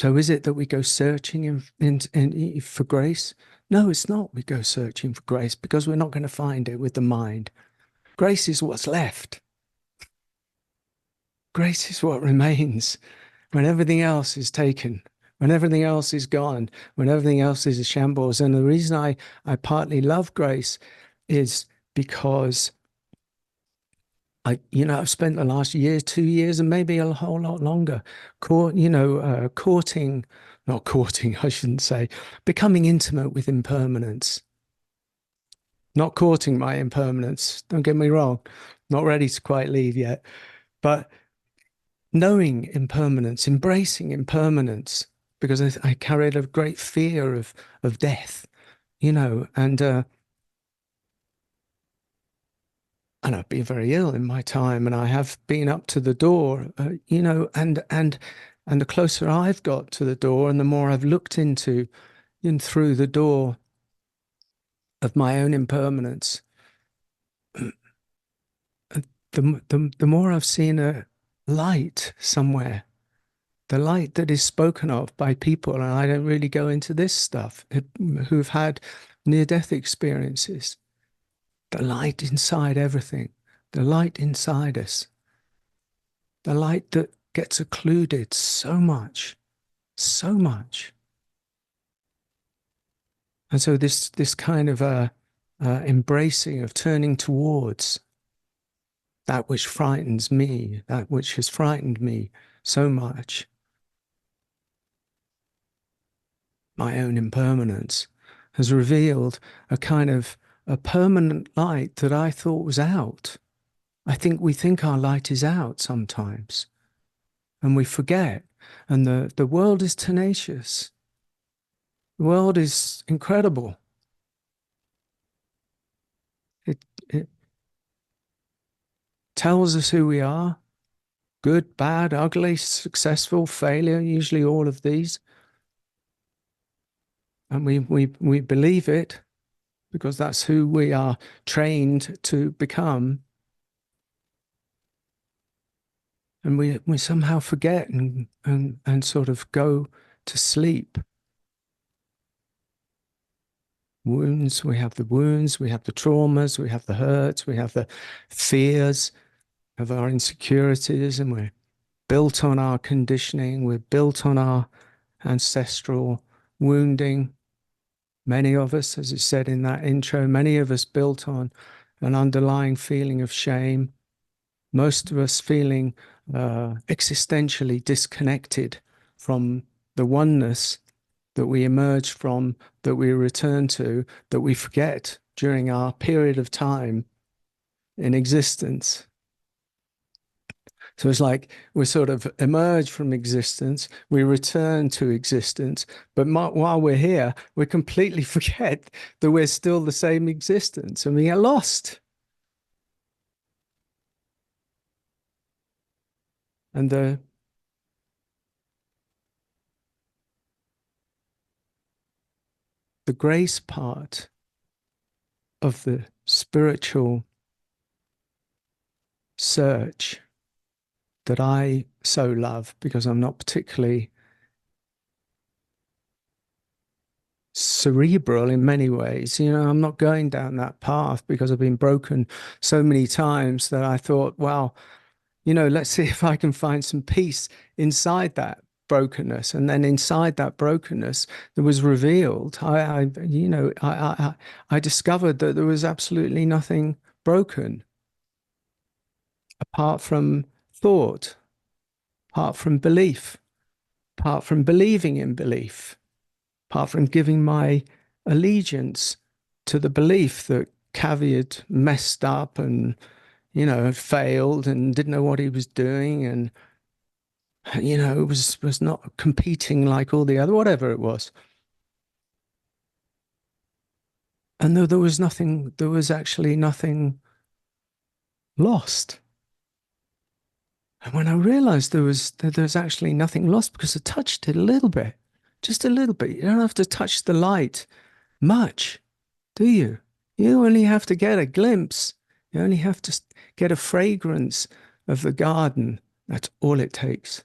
So is it that we go searching for grace? No, it's not. We go searching for grace because we're not going to find it with the mind. Grace is what's left. Grace is what remains when everything else is taken, when everything else is gone, when everything else is a shambles. And the reason I partly love grace is because I've spent the last year, 2 years, and maybe a whole lot longer, courting, not courting, I shouldn't say, becoming intimate with impermanence. Not courting my impermanence, don't get me wrong, not ready to quite leave yet, but knowing impermanence, embracing impermanence, because I carried a great fear of death, and I've been very ill in my time, and I have been up to the door, and the closer I've got to the door, and the more I've looked into and through the door of my own impermanence, the more I've seen a light somewhere, the light that is spoken of by people, and I don't really go into this stuff, who've had near-death experiences. The light inside everything, the light inside us, the light that gets occluded so much, so much. And so this kind of embracing of turning towards that which frightens me, that which has frightened me so much, my own impermanence, has revealed a kind of a permanent light that I thought was out. We think our light is out sometimes, and we forget. And the world is tenacious. The world is incredible. It tells us who we are: good, bad, ugly, successful, failure, usually all of these. And we believe it because that's who we are trained to become. And we somehow forget and sort of go to sleep. Wounds, we have the wounds, we have the traumas, we have the hurts, we have the fears of our insecurities, and we're built on our conditioning, we're built on our ancestral wounding. Many of us, as it said in that intro, many of us built on an underlying feeling of shame. Most of us feeling existentially disconnected from the oneness that we emerge from, that we return to, that we forget during our period of time in existence. So it's like we sort of emerge from existence, we return to existence, but while we're here, we completely forget that we're still the same existence, and we get lost. And the grace part of the spiritual search that I so love, because I'm not particularly cerebral in many ways. I'm not going down that path because I've been broken so many times that I thought, well, let's see if I can find some peace inside that brokenness. And then inside that brokenness that was revealed, I discovered that there was absolutely nothing broken apart from thought, apart from belief, apart from believing in belief, apart from giving my allegiance to the belief that Kavi had messed up and had failed and didn't know what he was doing, and was not competing like all the other, whatever it was. And though there was actually nothing lost. And when I realized there's actually nothing lost, because I touched it a little bit, just a little bit. You don't have to touch the light much, do you? You only have to get a glimpse. You only have to get a fragrance of the garden. That's all it takes.